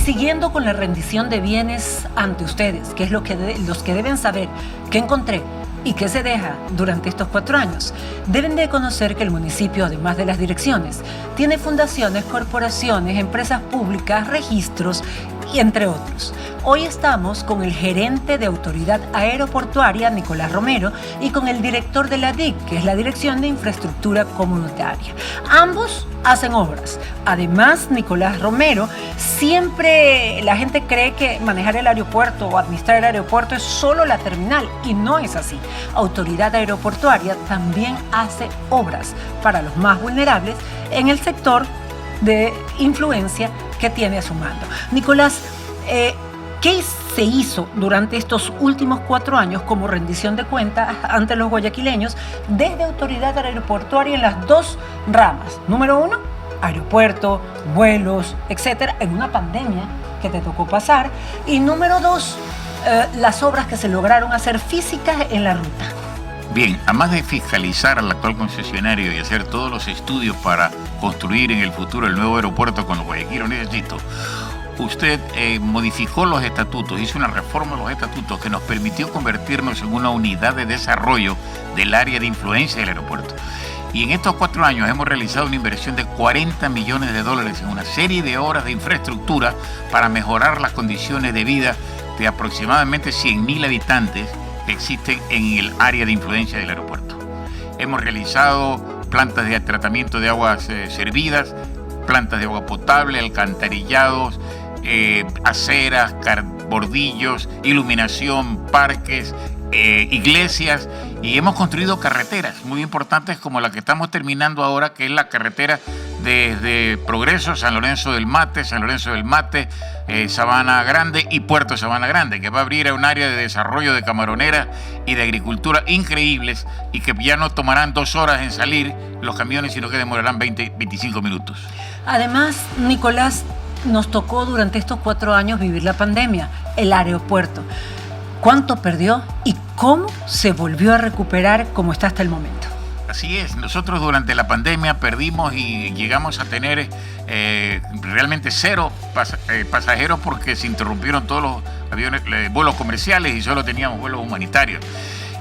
Siguiendo con la rendición de bienes ante ustedes, que es los que deben saber qué encontré y qué se deja durante estos 4 años, deben de conocer que el municipio, además de las direcciones, tiene fundaciones, corporaciones, empresas públicas, registros y entre otros. Hoy estamos con el gerente de Autoridad Aeroportuaria, Nicolás Romero, y con el director de la DIC, que es la Dirección de Infraestructura Comunitaria. Ambos hacen obras. Además, Nicolás Romero, siempre la gente cree que manejar el aeropuerto o administrar el aeropuerto es solo la terminal, y no es así. Autoridad Aeroportuaria también hace obras para los más vulnerables en el sector de influencia que tiene a su mando. Nicolás, ¿qué se hizo durante estos últimos 4 años como rendición de cuentas ante los guayaquileños desde Autoridad Aeroportuaria en las 2 ramas? Número 1, aeropuerto, vuelos, etcétera, en una pandemia que te tocó pasar. Y número 2, las obras que se lograron hacer físicas en la ruta. Bien, además de fiscalizar al actual concesionario y hacer todos los estudios para construir en el futuro el nuevo aeropuerto con los Guayaquil Necesito, usted modificó los estatutos, hizo una reforma de los estatutos que nos permitió convertirnos en una unidad de desarrollo del área de influencia del aeropuerto. Y en estos 4 años hemos realizado una inversión de $40 millones en una serie de obras de infraestructura para mejorar las condiciones de vida de aproximadamente 100.000 habitantes que existen en el área de influencia del aeropuerto. Hemos realizado plantas de tratamiento de aguas servidas, plantas de agua potable, alcantarillados, aceras, bordillos, iluminación, parques, iglesias, y hemos construido carreteras muy importantes como la que estamos terminando ahora, que es la carretera desde Progreso, San Lorenzo del Mate, Sabana Grande y Puerto Sabana Grande, que va a abrir a un área de desarrollo de camaronera y de agricultura increíbles, y que ya no tomarán 2 horas en salir los camiones, sino que demorarán 25 minutos. Además, Nicolás, nos tocó durante estos 4 años vivir la pandemia, el aeropuerto. ¿Cuánto perdió y cómo se volvió a recuperar como está hasta el momento? Así es, nosotros durante la pandemia perdimos y llegamos a tener realmente 0 pasajeros porque se interrumpieron todos los aviones, vuelos comerciales, y solo teníamos vuelos humanitarios.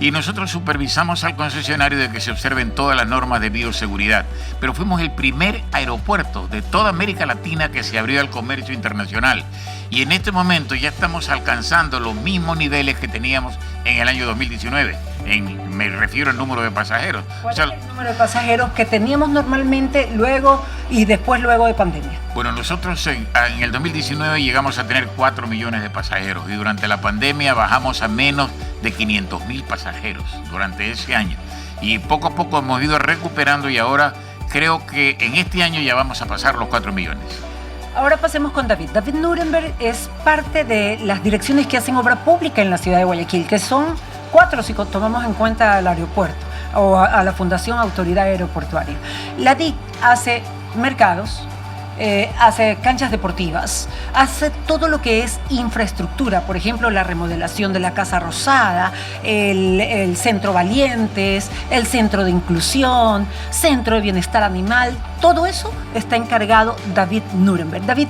Y nosotros supervisamos al concesionario de que se observen todas las normas de bioseguridad. Pero fuimos el primer aeropuerto de toda América Latina que se abrió al comercio internacional. Y en este momento ya estamos alcanzando los mismos niveles que teníamos en el año 2019. Me refiero al número de pasajeros. ¿Cuál es el número de pasajeros que teníamos normalmente luego de pandemia? Bueno, nosotros en el 2019 llegamos a tener 4 millones de pasajeros, y durante la pandemia bajamos a menos de 500.000 pasajeros durante ese año. Y poco a poco hemos ido recuperando, y ahora creo que en este año ya vamos a pasar los 4 millones. Ahora pasemos con David. David Nuremberg es parte de las direcciones que hacen obra pública en la ciudad de Guayaquil, que son 4 si tomamos en cuenta al aeropuerto o a la Fundación Autoridad Aeroportuaria. La DIC hace mercados, hace canchas deportivas, hace todo lo que es infraestructura, por ejemplo, la remodelación de la Casa Rosada, el Centro Valientes, el Centro de Inclusión, Centro de Bienestar Animal, todo eso está encargado David Nuremberg. David,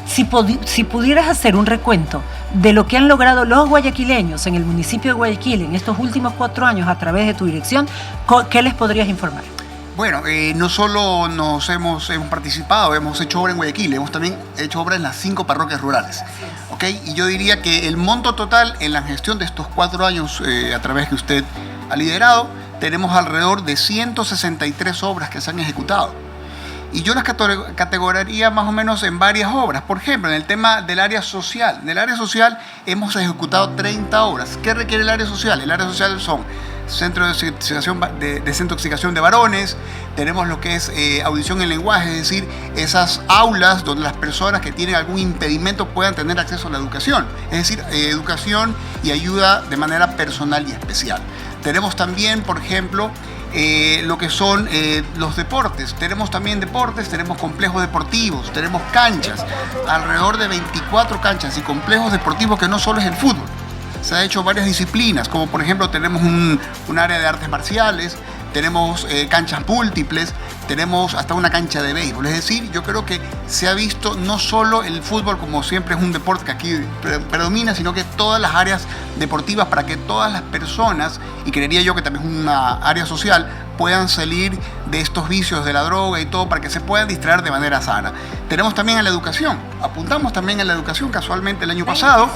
si pudieras hacer un recuento de lo que han logrado los guayaquileños en el municipio de Guayaquil en estos últimos 4 años a través de tu dirección, ¿qué les podrías informar? Bueno, no solo hemos participado, hemos hecho obra en Guayaquil, hemos también hecho obra en las 5 parroquias rurales. ¿Okay? Y yo diría que el monto total en la gestión de estos 4 años a través que usted ha liderado, tenemos alrededor de 163 obras que se han ejecutado. Y yo las categorizaría más o menos en varias obras. Por ejemplo, en el tema del área social. En el área social hemos ejecutado 30 obras. ¿Qué requiere el área social? El área social son centro de desintoxicación de varones, tenemos lo que es audición en lenguaje, es decir, esas aulas donde las personas que tienen algún impedimento puedan tener acceso a la educación, es decir, educación y ayuda de manera personal y especial. Tenemos también, por ejemplo, lo que son los deportes. Tenemos también deportes, tenemos complejos deportivos, tenemos canchas, alrededor de 24 canchas y complejos deportivos que no solo es el fútbol. Se han hecho varias disciplinas, como por ejemplo tenemos un área de artes marciales, tenemos canchas múltiples, tenemos hasta una cancha de béisbol. Es decir, yo creo que se ha visto no solo el fútbol como siempre es un deporte que aquí predomina, sino que todas las áreas deportivas para que todas las personas, y creería yo que también es una área social, puedan salir de estos vicios de la droga y todo para que se puedan distraer de manera sana. Tenemos también a la educación, apuntamos también a la educación, casualmente el año pasado,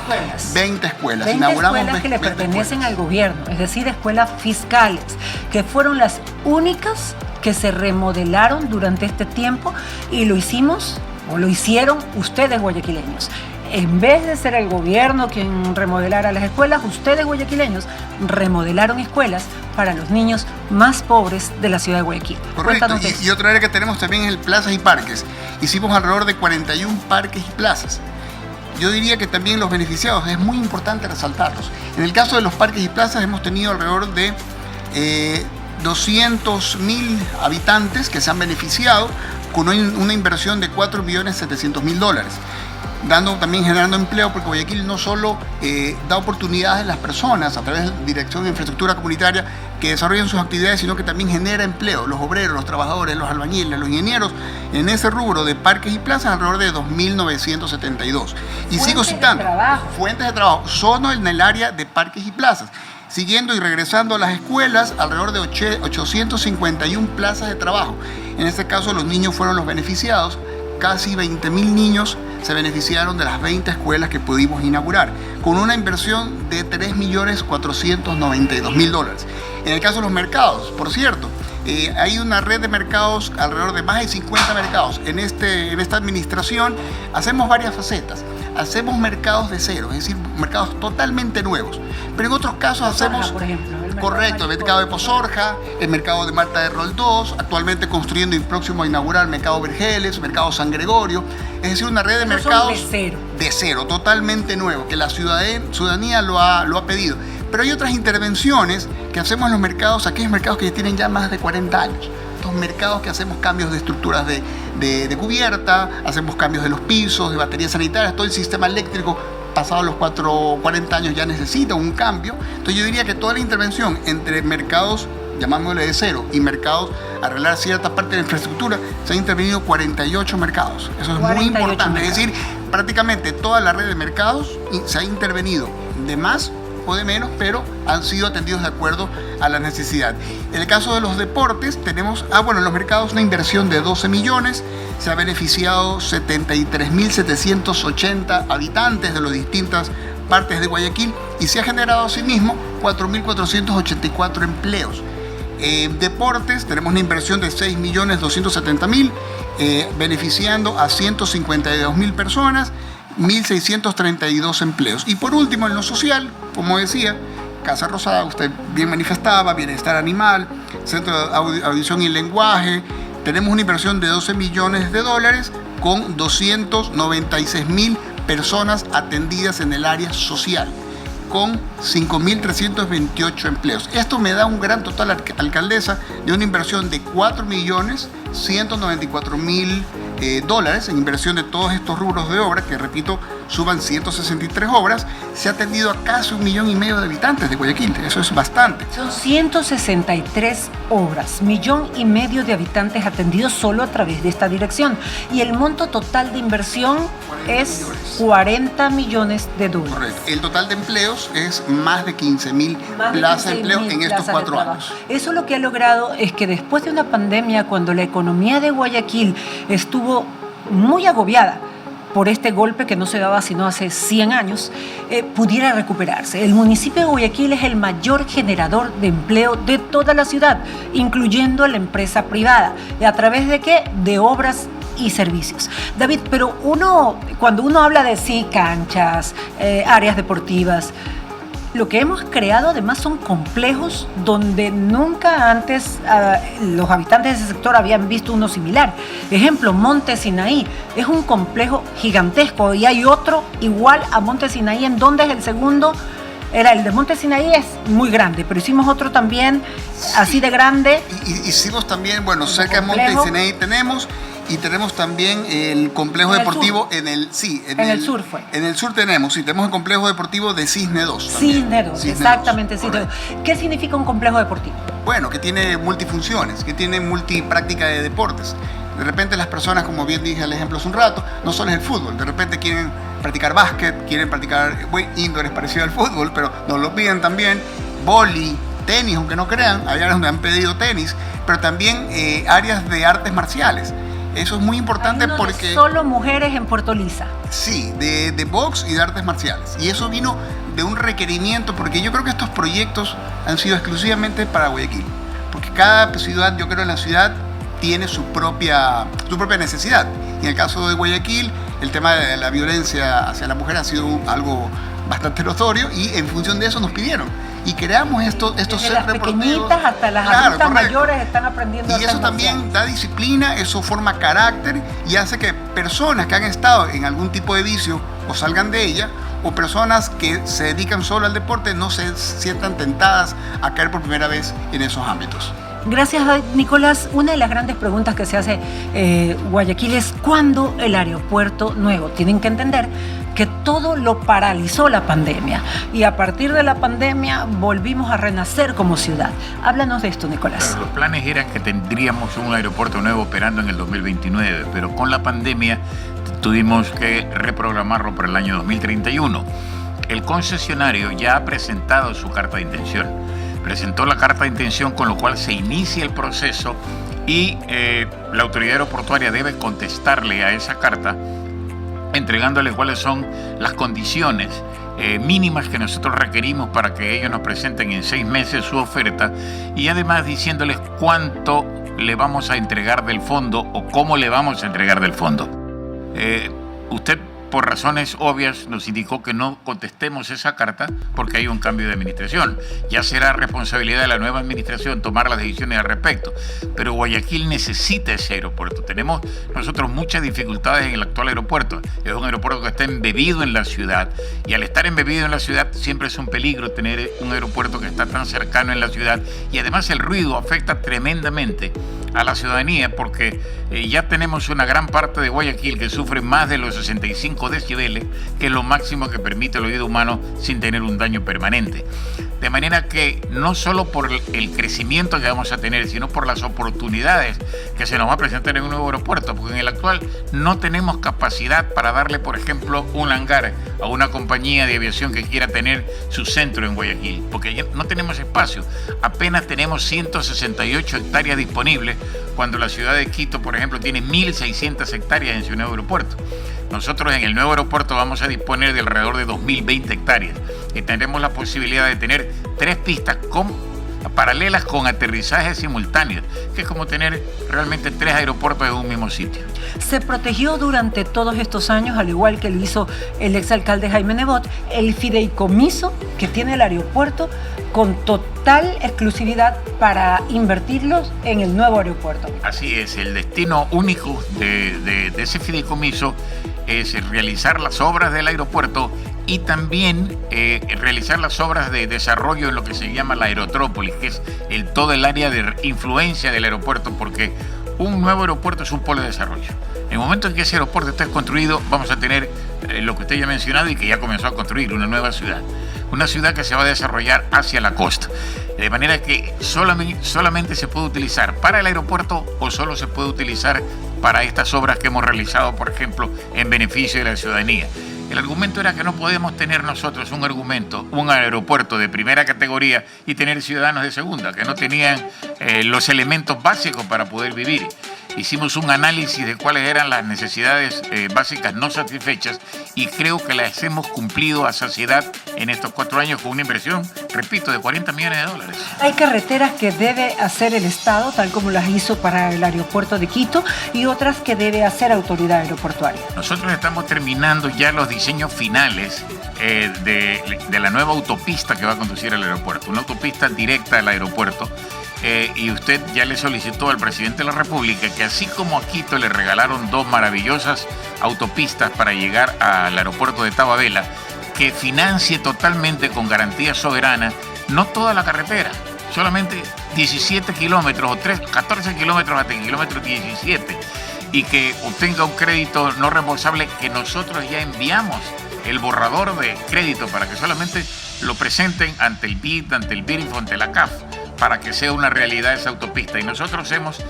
20 escuelas. 20 inauguramos escuelas que le 20 pertenecen escuelas al gobierno, es decir, escuelas fiscales, que fueron las únicas que se remodelaron durante este tiempo y lo hicieron ustedes guayaquileños. En vez de ser el gobierno quien remodelara las escuelas, ustedes guayaquileños remodelaron escuelas para los niños más pobres de la ciudad de Guayaquil. Correcto, y otra área que tenemos también es el plazas y parques. Hicimos alrededor de 41 parques y plazas. Yo diría que también los beneficiados, es muy importante resaltarlos. En el caso de los parques y plazas hemos tenido alrededor de 200.000 habitantes que se han beneficiado con una inversión de $4.700.000. Generando empleo, porque Guayaquil no solo da oportunidades a las personas a través de la Dirección de Infraestructura Comunitaria que desarrollan sus actividades, sino que también genera empleo. Los obreros, los trabajadores, los albañiles, los ingenieros, en ese rubro de parques y plazas, alrededor de 2.972. Y sigo citando, fuentes de trabajo, solo en el área de parques y plazas. Siguiendo y regresando a las escuelas, alrededor de 851 plazas de trabajo. En este caso, los niños fueron los beneficiados. Casi 20.000 niños se beneficiaron de las 20 escuelas que pudimos inaugurar, con una inversión de $3.492.000. En el caso de los mercados, por cierto, hay una red de mercados, alrededor de más de 50 mercados. En esta administración hacemos varias facetas. Hacemos mercados de cero, es decir, mercados totalmente nuevos. Pero en otros casos hacemos... Por ejemplo, correcto, el mercado de Pozorja, el mercado de Marta de Roldós, actualmente construyendo y próximo a inaugurar el mercado Vergeles, el mercado San Gregorio. Es decir, una red de mercados de cero, totalmente nuevo, que la ciudadanía lo ha pedido. Pero hay otras intervenciones que hacemos en los mercados, aquellos mercados que tienen ya más de 40 años. Estos mercados que hacemos cambios de estructuras de cubierta, hacemos cambios de los pisos, de baterías sanitarias, todo el sistema eléctrico pasados los 40 años ya necesita un cambio. Entonces yo diría que toda la intervención entre mercados, llamándole de cero, y mercados, arreglar cierta parte de la infraestructura, se han intervenido 48 mercados. Eso es muy importante. Es decir, prácticamente toda la red de mercados se ha intervenido de más o de menos, pero han sido atendidos de acuerdo a la necesidad. En el caso de los deportes, tenemos, en los mercados una inversión de 12 millones, se ha beneficiado 73.780 habitantes de las distintas partes de Guayaquil y se ha generado asimismo 4.484 empleos. Deportes, tenemos una inversión de 6.270.000, beneficiando a 152.000 personas, 1.632 empleos. Y por último, en lo social, como decía, Casa Rosada, usted bien manifestaba, bienestar animal, Centro de Audición y Lenguaje, tenemos una inversión de $12 millones con 296.000 personas atendidas en el área social, con 5.328 empleos. Esto me da un gran total, alcaldesa, de una inversión de $4.194.000 en inversión de todos estos rubros de obra, que repito, suban 163 obras. Se ha atendido a casi 1,5 millones de habitantes de Guayaquil, eso es bastante. Son 163 obras, 1,5 millones de habitantes atendidos solo a través de esta dirección. Y el monto total de inversión es $40 millones. Correcto. El total de empleos es más de 15.000 plazas de empleo en estos 4 años. Eso lo que ha logrado es que después de una pandemia, cuando la economía de Guayaquil estuvo muy agobiada por este golpe que no se daba sino hace 100 años, pudiera recuperarse. El municipio de Guayaquil es el mayor generador de empleo de toda la ciudad, incluyendo a la empresa privada. ¿A través de qué? De obras y servicios. David, pero cuando uno habla de canchas, áreas deportivas, lo que hemos creado además son complejos donde nunca antes los habitantes de ese sector habían visto uno similar. Ejemplo, Monte Sinaí es un complejo gigantesco y hay otro igual a Monte Sinaí, en donde es el segundo Era el de Monte Sinaí, es muy grande, pero hicimos otro también, así de grande. Hicimos también, bueno, cerca de Monte Sinaí tenemos también el complejo deportivo en el sur fue. En el sur tenemos el complejo deportivo de Cisne 2. Cisne 2, exactamente. Cisne 2. ¿Qué significa un complejo deportivo? Bueno, que tiene multifunciones, que tiene multipráctica de deportes. De repente las personas, como bien dije al ejemplo hace un rato, no solo es el fútbol, de repente quieren practicar básquet, quieren practicar, indoor es parecido al fútbol, pero nos lo piden también, vóley, tenis, aunque no crean, hay áreas donde han pedido tenis, pero también áreas de artes marciales. Eso es muy importante porque... Solo mujeres en Puerto Lisa. Sí, de box y de artes marciales. Y eso vino de un requerimiento, porque yo creo que estos proyectos han sido exclusivamente para Guayaquil. Porque cada ciudad, yo creo en la ciudad, tiene su propia necesidad. Y en el caso de Guayaquil, el tema de la violencia hacia la mujer ha sido algo bastante notorio y en función de eso nos pidieron. Y creamos estos centros deportivos. Desde las pequeñitas hasta las adultas mayores están aprendiendo. Y eso también da disciplina, eso forma carácter y hace que personas que han estado en algún tipo de vicio o salgan de ella, o personas que se dedican solo al deporte no se sientan tentadas a caer por primera vez en esos ámbitos. Gracias, Nicolás. Una de las grandes preguntas que se hace Guayaquil es ¿cuándo el aeropuerto nuevo? Tienen que entender que todo lo paralizó la pandemia y a partir de la pandemia volvimos a renacer como ciudad. Háblanos de esto, Nicolás. Claro, los planes eran que tendríamos un aeropuerto nuevo operando en el 2029, pero con la pandemia tuvimos que reprogramarlo para el año 2031. El concesionario ya ha presentado su carta de intención. Presentó la carta de intención, con lo cual se inicia el proceso y la autoridad aeroportuaria debe contestarle a esa carta, entregándole cuáles son las condiciones mínimas que nosotros requerimos para que ellos nos presenten en 6 meses su oferta y además diciéndoles cuánto le vamos a entregar del fondo o cómo le vamos a entregar del fondo. Usted, por razones obvias, nos indicó que no contestemos esa carta porque hay un cambio de administración. Ya será responsabilidad de la nueva administración tomar las decisiones al respecto. Pero Guayaquil necesita ese aeropuerto. Tenemos nosotros muchas dificultades en el actual aeropuerto. Es un aeropuerto que está embebido en la ciudad. Y al estar embebido en la ciudad siempre es un peligro tener un aeropuerto que está tan cercano en la ciudad. Y además el ruido afecta tremendamente a la ciudadanía porque ya tenemos una gran parte de Guayaquil que sufre más de los 65 decibeles, que es lo máximo que permite el oído humano sin tener un daño permanente. De manera que no solo por el crecimiento que vamos a tener, sino por las oportunidades que se nos va a presentar en un nuevo aeropuerto, porque en el actual no tenemos capacidad para darle, por ejemplo, un hangar a una compañía de aviación que quiera tener su centro en Guayaquil, porque ya no tenemos espacio. Apenas tenemos 168 hectáreas disponibles, cuando la ciudad de Quito, por ejemplo, tiene 1.600 hectáreas en su nuevo aeropuerto. Nosotros en el nuevo aeropuerto vamos a disponer de alrededor de 2.020 hectáreas y tendremos la posibilidad de tener 3 pistas paralelas con aterrizajes simultáneos, que es como tener realmente 3 aeropuertos en un mismo sitio. Se protegió durante todos estos años, al igual que lo hizo el exalcalde Jaime Nebot, el fideicomiso que tiene el aeropuerto con total exclusividad para invertirlos en el nuevo aeropuerto. Así es, el destino único de ese fideicomiso es realizar las obras del aeropuerto y también realizar las obras de desarrollo en lo que se llama la aerotrópolis, que es todo el área de influencia del aeropuerto, porque un nuevo aeropuerto es un polo de desarrollo. En el momento en que ese aeropuerto esté construido, vamos a tener lo que usted ya ha mencionado y que ya comenzó a construir, una nueva ciudad. Una ciudad que se va a desarrollar hacia la costa. De manera que solamente se puede utilizar para el aeropuerto o solo se puede utilizar para estas obras que hemos realizado, por ejemplo, en beneficio de la ciudadanía. El argumento era que no podemos tener nosotros un aeropuerto de primera categoría y tener ciudadanos de segunda, que no tenían los elementos básicos para poder vivir. Hicimos un análisis de cuáles eran las necesidades básicas no satisfechas y creo que las hemos cumplido a saciedad en estos 4 años con una inversión, repito, de $40 millones. Hay carreteras que debe hacer el Estado, tal como las hizo para el aeropuerto de Quito, y otras que debe hacer Autoridad Aeroportuaria. Nosotros estamos terminando ya los diseños finales de la nueva autopista que va a conducir al aeropuerto, una autopista directa al aeropuerto. Y usted ya le solicitó al presidente de la República que así como a Quito le regalaron 2 maravillosas autopistas para llegar al aeropuerto de Tababela, que financie totalmente con garantía soberana, no toda la carretera, solamente 17 kilómetros o 14 kilómetros hasta el kilómetro 17, y que obtenga un crédito no reembolsable que nosotros ya enviamos el borrador de crédito para que solamente lo presenten ante el BID, ante el BIRINFO, ante la CAF, para que sea una realidad esa autopista. Y nosotros hemos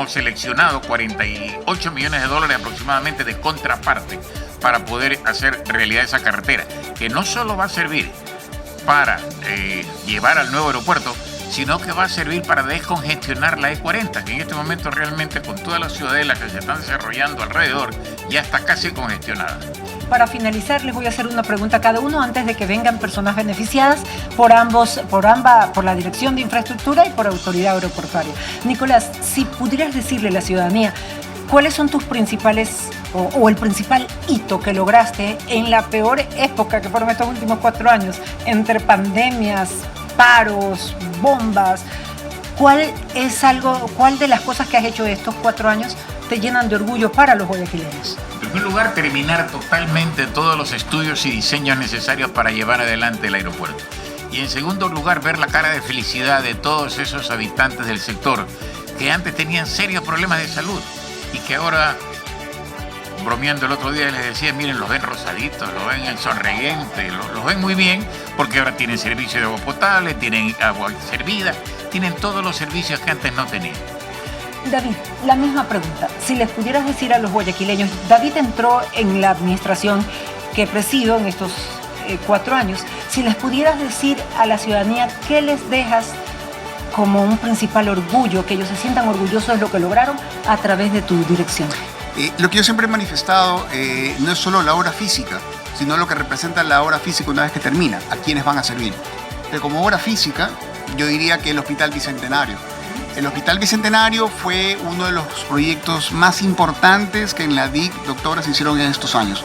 seleccionado 48 millones de dólares aproximadamente de contraparte para poder hacer realidad esa carretera, que no solo va a servir para llevar al nuevo aeropuerto, sino que va a servir para descongestionar la E40, que en este momento realmente con todas las ciudadelas que se están desarrollando alrededor ya está casi congestionada. Para finalizar, les voy a hacer una pregunta a cada uno antes de que vengan personas beneficiadas por la Dirección de Infraestructura y por Autoridad Aeroportuaria. Nicolás, si pudieras decirle a la ciudadanía, ¿cuáles son tus principales o el principal hito que lograste en la peor época que fueron estos últimos 4 años, entre pandemias, paros, bombas? ¿Cuál de las cosas que has hecho estos 4 años te llenan de orgullo para los guayaquileños? En primer lugar, terminar totalmente todos los estudios y diseños necesarios para llevar adelante el aeropuerto. Y en segundo lugar, ver la cara de felicidad de todos esos habitantes del sector que antes tenían serios problemas de salud y que ahora, bromeando el otro día, les decía, miren, los ven rosaditos, los ven sonrientes, los ven muy bien, porque ahora tienen servicio de agua potable, tienen agua servida, tienen todos los servicios que antes no tenían. David, la misma pregunta. Si les pudieras decir a los guayaquileños, David entró en la administración que presido en estos 4 años, si les pudieras decir a la ciudadanía qué les dejas como un principal orgullo, que ellos se sientan orgullosos de lo que lograron a través de tu dirección. Lo que yo siempre he manifestado no es solo la obra física, sino lo que representa la obra física una vez que termina, a quienes van a servir. Pero como obra física, yo diría que el Hospital Bicentenario. El Hospital Bicentenario fue uno de los proyectos más importantes que en la DIC, doctora, se hicieron en estos años.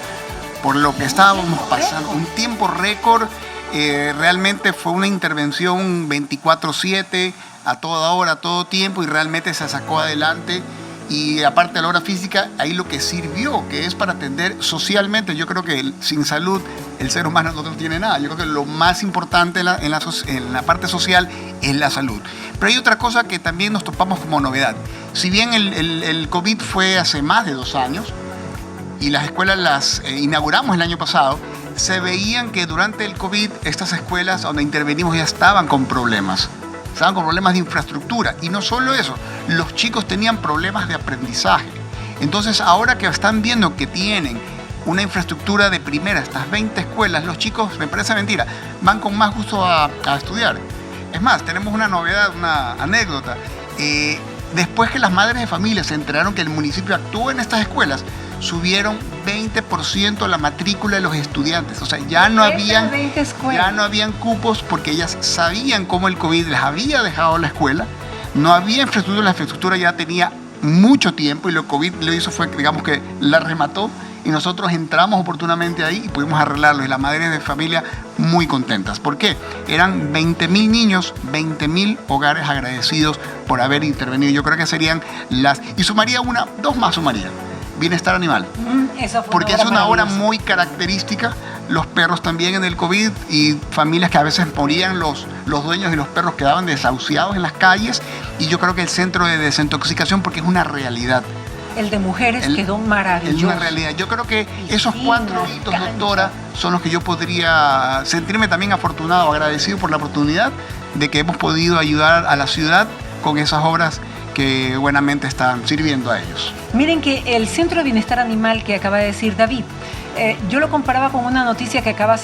Por lo que estábamos pasando, un tiempo récord, realmente fue una intervención 24/7, a toda hora, a todo tiempo, y realmente se sacó adelante. Y aparte de la obra física, ahí lo que sirvió, que es para atender socialmente. Yo creo que sin salud el ser humano no tiene nada. Yo creo que lo más importante en la parte social es la salud. Pero hay otra cosa que también nos topamos como novedad. Si bien el COVID fue hace más de 2 años y las escuelas las inauguramos el año pasado, se veían que durante el COVID estas escuelas donde intervenimos ya estaban con problemas de infraestructura. Y no solo eso, los chicos tenían problemas de aprendizaje. Entonces, ahora que están viendo que tienen una infraestructura de primera, estas 20 escuelas, los chicos, me parece mentira, van con más gusto a estudiar. Es más, tenemos una novedad, una anécdota. Después que las madres de familia se enteraron que el municipio actúa en estas escuelas, subieron 20% la matrícula de los estudiantes. O sea, ya no habían cupos porque ellas sabían cómo el COVID les había dejado la escuela. No había infraestructura, la infraestructura ya tenía mucho tiempo y lo COVID lo hizo fue, digamos que la remató, y nosotros entramos oportunamente ahí y pudimos arreglarlo, y las madres de familia muy contentas. ¿Por qué? Eran 20.000 niños, 20.000 hogares agradecidos por haber intervenido. Yo creo que serían y sumaría 2 más sumaría. Bienestar animal. Porque es una obra muy característica. Los perros también en el COVID, y familias que a veces morían, los dueños y los perros quedaban desahuciados en las calles, y yo creo que el centro de desintoxicación, porque es una realidad. El de mujeres quedó maravilloso. Es una realidad. Yo creo que esos 4 hitos, doctora, son los que yo podría sentirme también afortunado, agradecido por la oportunidad de que hemos podido ayudar a la ciudad con esas obras que buenamente están sirviendo a ellos. Miren que el Centro de Bienestar Animal que acaba de decir David, yo lo comparaba con una noticia que acaba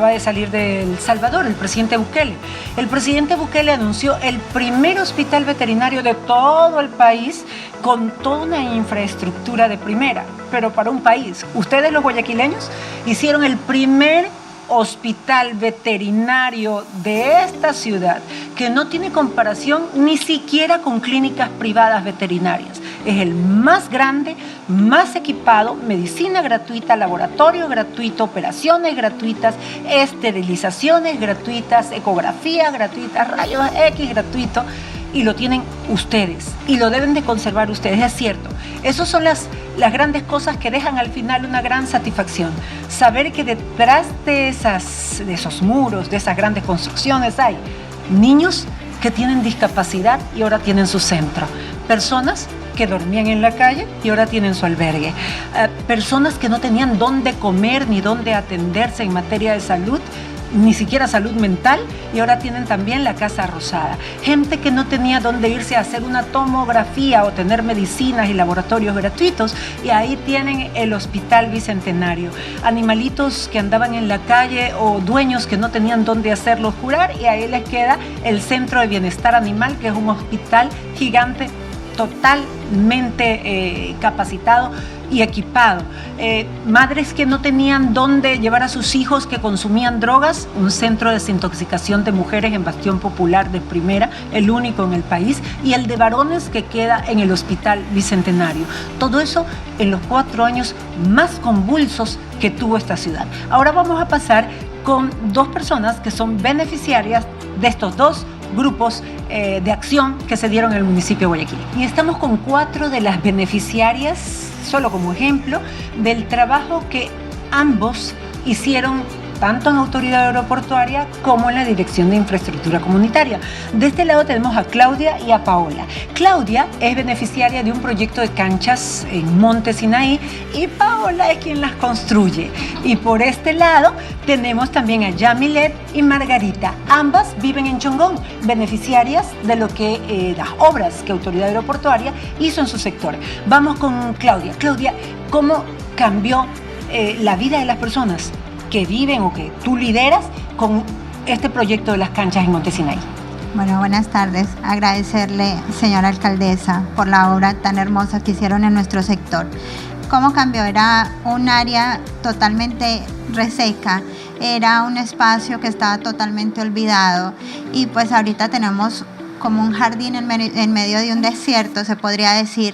de salir de El Salvador, el presidente Bukele. El presidente Bukele anunció el primer hospital veterinario de todo el país con toda una infraestructura de primera, pero para un país. Ustedes, los guayaquileños, hicieron el primer hospital veterinario de esta ciudad que no tiene comparación ni siquiera con clínicas privadas veterinarias. Es el más grande, más equipado, medicina gratuita, laboratorio gratuito, operaciones gratuitas, esterilizaciones gratuitas, ecografía gratuita, rayos X gratuito, y lo tienen ustedes y lo deben de conservar ustedes. Es cierto, esas son las las grandes cosas que dejan al final una gran satisfacción. Saber que detrás de esos muros, de esas grandes construcciones, hay niños que tienen discapacidad y ahora tienen su centro. Personas que dormían en la calle y ahora tienen su albergue. Personas que no tenían dónde comer ni dónde atenderse en materia de salud, ni siquiera salud mental, y ahora tienen también la Casa Rosada. Gente que no tenía dónde irse a hacer una tomografía o tener medicinas y laboratorios gratuitos, y ahí tienen el Hospital Bicentenario. Animalitos que andaban en la calle o dueños que no tenían dónde hacerlos curar, y ahí les queda el Centro de Bienestar Animal, que es un hospital gigante totalmente capacitado y equipado. Madres que no tenían dónde llevar a sus hijos que consumían drogas, un centro de desintoxicación de mujeres en Bastión Popular de primera, el único en el país, y el de varones que queda en el Hospital Bicentenario. Todo eso en los 4 años más convulsos que tuvo esta ciudad. Ahora vamos a pasar con 2 personas que son beneficiarias de estos 2 grupos de acción que se dieron en el municipio de Guayaquil. Y estamos con 4 de las beneficiarias, solo como ejemplo, del trabajo que ambos hicieron tanto en Autoridad Aeroportuaria como en la Dirección de Infraestructura Comunitaria. De este lado tenemos a Claudia y a Paola. Claudia es beneficiaria de un proyecto de canchas en Monte Sinaí y Paola es quien las construye. Y por este lado tenemos también a Yamilet y Margarita. Ambas viven en Chongón, beneficiarias de lo que las obras que Autoridad Aeroportuaria hizo en su sector. Vamos con Claudia. Claudia, ¿cómo cambió la vida de las personas que viven o que tú lideras con este proyecto de las canchas en Monte Sinaí? Bueno, buenas tardes. Agradecerle, señora alcaldesa, por la obra tan hermosa que hicieron en nuestro sector. ¿Cómo cambió? Era un área totalmente reseca, era un espacio que estaba totalmente olvidado y pues ahorita tenemos como un jardín en medio de un desierto, se podría decir,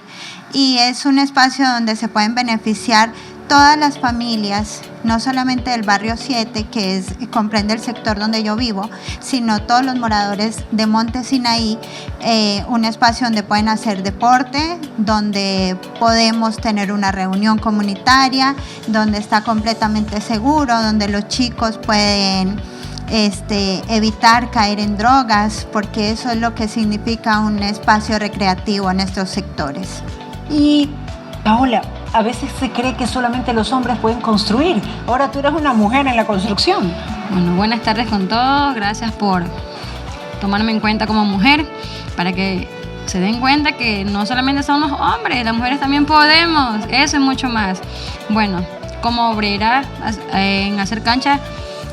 y es un espacio donde se pueden beneficiar todas las familias, no solamente del barrio 7, que comprende el sector donde yo vivo, sino todos los moradores de Monte Sinaí, un espacio donde pueden hacer deporte, donde podemos tener una reunión comunitaria, donde está completamente seguro, donde los chicos pueden evitar caer en drogas, porque eso es lo que significa un espacio recreativo en estos sectores. Y Paola, a veces se cree que solamente los hombres pueden construir. Ahora tú eres una mujer en la construcción. Bueno, buenas tardes con todos. Gracias por tomarme en cuenta como mujer, para que se den cuenta que no solamente son los hombres, las mujeres también podemos. Eso y mucho más. Bueno, como obrera en hacer cancha,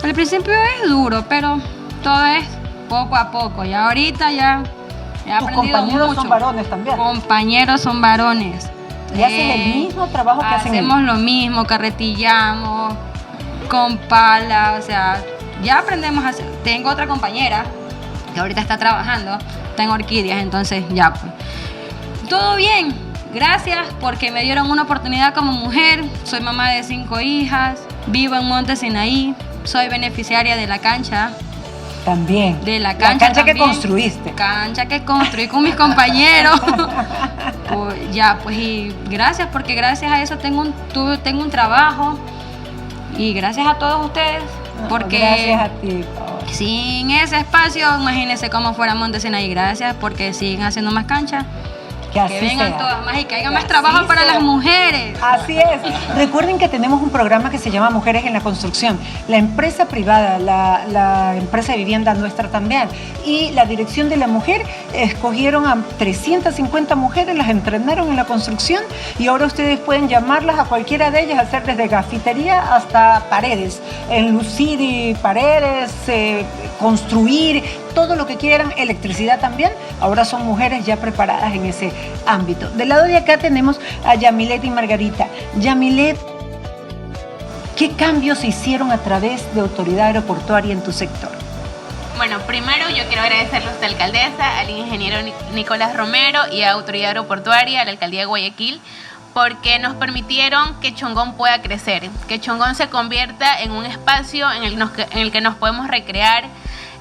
al principio es duro, pero todo es poco a poco. Y ahorita ya he aprendido mucho. Tus compañeros son varones también. Compañeros son varones. ¿Y hacen el mismo trabajo que hacen ellos? Hacemos lo mismo, carretillamos con pala, o sea, ya aprendemos a hacer. Tengo otra compañera que ahorita está trabajando, está en orquídeas, entonces ya pues. Todo bien, gracias porque me dieron una oportunidad como mujer. Soy mamá de 5 hijas, vivo en Monte Sinaí, soy beneficiaria de la cancha. También. De la cancha también, que construiste. Cancha que construí con mis compañeros. Pues, ya, pues, y gracias, porque gracias a eso tengo un trabajo. Y gracias a todos ustedes, porque gracias a ti, Paola. Sin ese espacio, imagínense cómo fuera Monte Sinaí. Gracias, porque siguen haciendo más canchas. Que vengan sea. Todas más y que haya más trabajo para las mujeres. Así es. Recuerden que tenemos un programa que se llama Mujeres en la Construcción. La empresa privada, la empresa de vivienda nuestra también, y la Dirección de la Mujer escogieron a 350 mujeres, las entrenaron en la construcción y ahora ustedes pueden llamarlas a cualquiera de ellas, hacer desde gafitería hasta paredes, enlucir paredes, construir, todo lo que quieran, electricidad también. Ahora son mujeres ya preparadas en ese ámbito. Del lado de acá tenemos a Yamilet y Margarita. Yamilet, ¿qué cambios se hicieron a través de Autoridad Aeroportuaria en tu sector? Bueno, primero yo quiero agradecerle a usted, alcaldesa, al ingeniero Nicolás Romero y a Autoridad Aeroportuaria, a la Alcaldía de Guayaquil, porque nos permitieron que Chongón pueda crecer, que Chongón se convierta en un espacio en el que nos podemos recrear,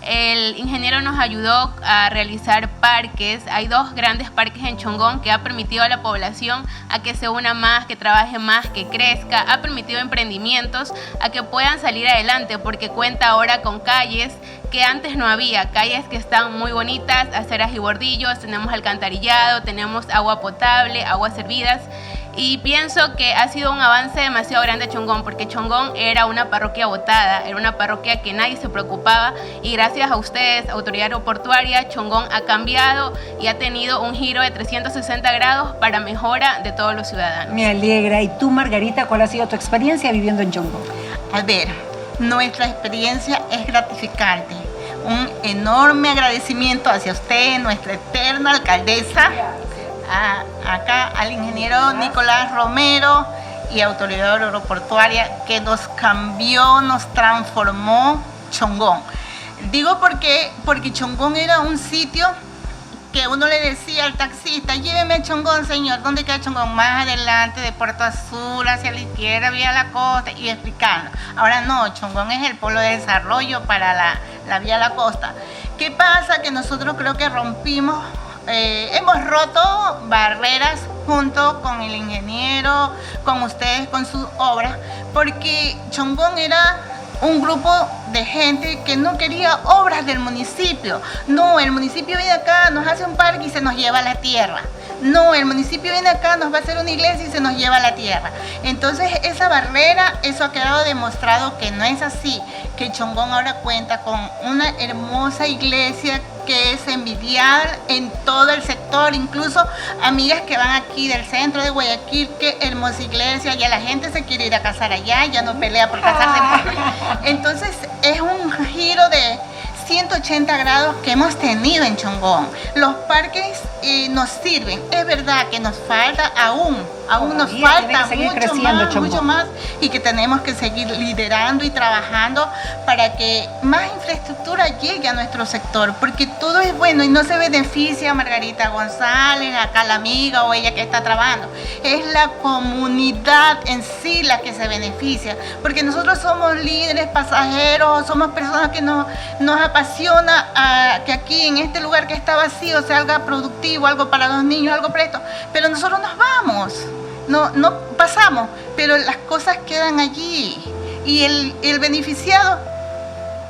el ingeniero nos ayudó a realizar parques. Hay 2 grandes parques en Chongón que ha permitido a la población a que se una más, que trabaje más, que crezca. Ha permitido emprendimientos a que puedan salir adelante porque cuenta ahora con calles que antes no había, calles que están muy bonitas, aceras y bordillos, tenemos alcantarillado, tenemos agua potable, aguas servidas. Y pienso que ha sido un avance demasiado grande Chongón, porque Chongón era una parroquia botada, era una parroquia que nadie se preocupaba, y gracias a ustedes, Autoridad Aeroportuaria, Chongón ha cambiado y ha tenido un giro de 360 grados para mejora de todos los ciudadanos. Me alegra. ¿Y tú, Margarita, cuál ha sido tu experiencia viviendo en Chongón? A ver, nuestra experiencia es gratificante. Un enorme agradecimiento hacia usted, nuestra eterna alcaldesa, acá al ingeniero Nicolás Romero y Autoridad Aeroportuaria, que nos cambió, nos transformó Chongón. Digo porque Chongón era un sitio que uno le decía al taxista, lléveme a Chongón, señor. ¿Dónde queda Chongón? Más adelante, de Puerto Azul, hacia la izquierda, vía la costa, y explicando. Ahora no, Chongón es el polo de desarrollo para la vía la costa. ¿Qué pasa? Que nosotros creo que hemos roto barreras junto con el ingeniero, con ustedes, con sus obras, porque Chongón era un grupo de gente que no quería obras del municipio. No, el municipio viene acá, nos hace un parque y se nos lleva la tierra. No, el municipio viene acá, nos va a hacer una iglesia y se nos lleva la tierra. Entonces esa barrera, eso ha quedado demostrado que no es así, que Chongón ahora cuenta con una hermosa iglesia que es envidiada en todo el sector, incluso amigas que van aquí del centro de Guayaquil, qué hermosa iglesia, ya la gente se quiere ir a casar allá, ya no pelea por casarse. Entonces es un giro de 180 grados que hemos tenido en Chongón. Los parques nos sirven, es verdad que nos falta aún nos falta mucho más, y que tenemos que seguir liderando y trabajando para que más infraestructura llegue a nuestro sector, porque todo es bueno y no se beneficia a Margarita González, acá la amiga o ella que está trabajando, es la comunidad en sí la que se beneficia, porque nosotros somos líderes, pasajeros, somos personas que nos apasiona que aquí en este lugar que está vacío se haga productivo, algo para los niños, algo para esto, pero nosotros nos vamos. No pasamos, pero las cosas quedan allí. Y el beneficiado,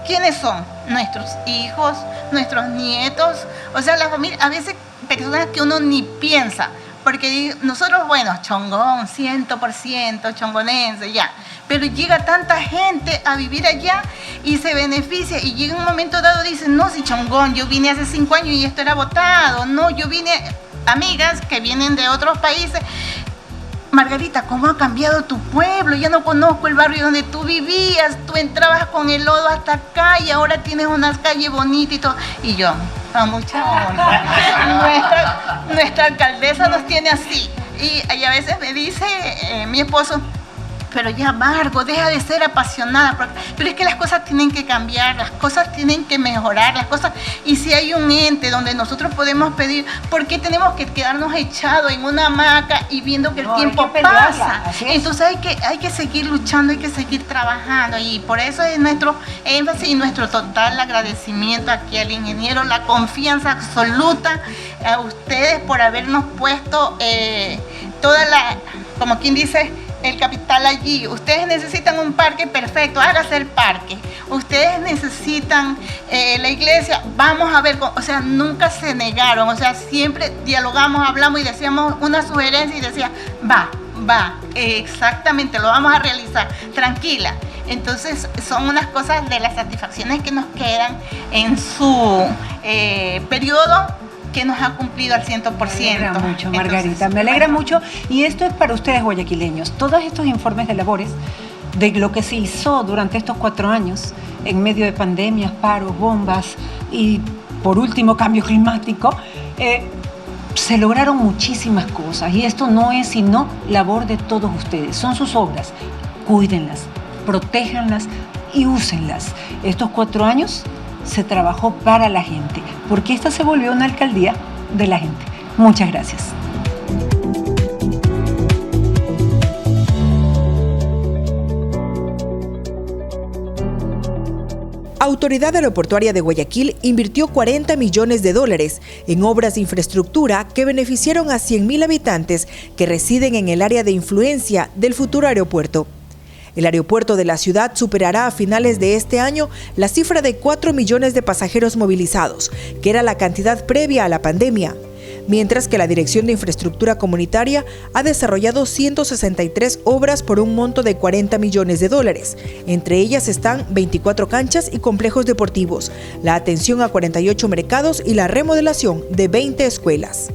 ¿quiénes son? Nuestros hijos, nuestros nietos, o sea, la familia, a veces personas que uno ni piensa, porque nosotros, bueno, Chongón, 100% chongonense, ya, pero llega tanta gente a vivir allá y se beneficia, y llega un momento dado, dicen, no, si Chongón, yo vine hace 5 años y esto era botado, no, yo vine, amigas que vienen de otros países, Margarita, ¿cómo ha cambiado tu pueblo? Ya no conozco el barrio donde tú vivías, tú entrabas con el lodo hasta acá y ahora tienes unas calles bonitas y todo. Y yo, a mucha honra. Nuestra alcaldesa nos tiene así. Y a veces me dice mi esposo, pero ya Margo, deja de ser apasionada, pero es que las cosas tienen que cambiar, las cosas tienen que mejorar, las cosas, y si hay un ente donde nosotros podemos pedir, ¿por qué tenemos que quedarnos echados en una hamaca y viendo que el tiempo pasa? Entonces hay que seguir luchando, hay que seguir trabajando, y por eso es nuestro énfasis y nuestro total agradecimiento aquí al ingeniero, la confianza absoluta a ustedes por habernos puesto como quien dice, el capital allí. Ustedes necesitan un parque, perfecto, hágase el parque. Ustedes necesitan la iglesia, vamos a ver, o sea, nunca se negaron, o sea, siempre dialogamos, hablamos y decíamos una sugerencia y decía, va, exactamente, lo vamos a realizar, tranquila. Entonces son unas cosas de las satisfacciones que nos quedan en su periodo, que nos ha cumplido al 100%. Me alegra mucho, Margarita, me alegra mucho. Y esto es para ustedes, guayaquileños. Todos estos informes de labores, de lo que se hizo durante estos 4 años, en medio de pandemias, paros, bombas y, por último, cambio climático, se lograron muchísimas cosas. Y esto no es sino labor de todos ustedes. Son sus obras. Cuídenlas, protéjanlas y úsenlas. Estos 4 años se trabajó para la gente, porque esta se volvió una alcaldía de la gente. Muchas gracias. Autoridad Aeroportuaria de Guayaquil invirtió $40 millones en obras de infraestructura que beneficiaron a 100.000 habitantes que residen en el área de influencia del futuro aeropuerto. El aeropuerto de la ciudad superará a finales de este año la cifra de 4 millones de pasajeros movilizados, que era la cantidad previa a la pandemia. Mientras que la Dirección de Infraestructura Comunitaria ha desarrollado 163 obras por un monto de $40 millones. Entre ellas están 24 canchas y complejos deportivos, la atención a 48 mercados y la remodelación de 20 escuelas.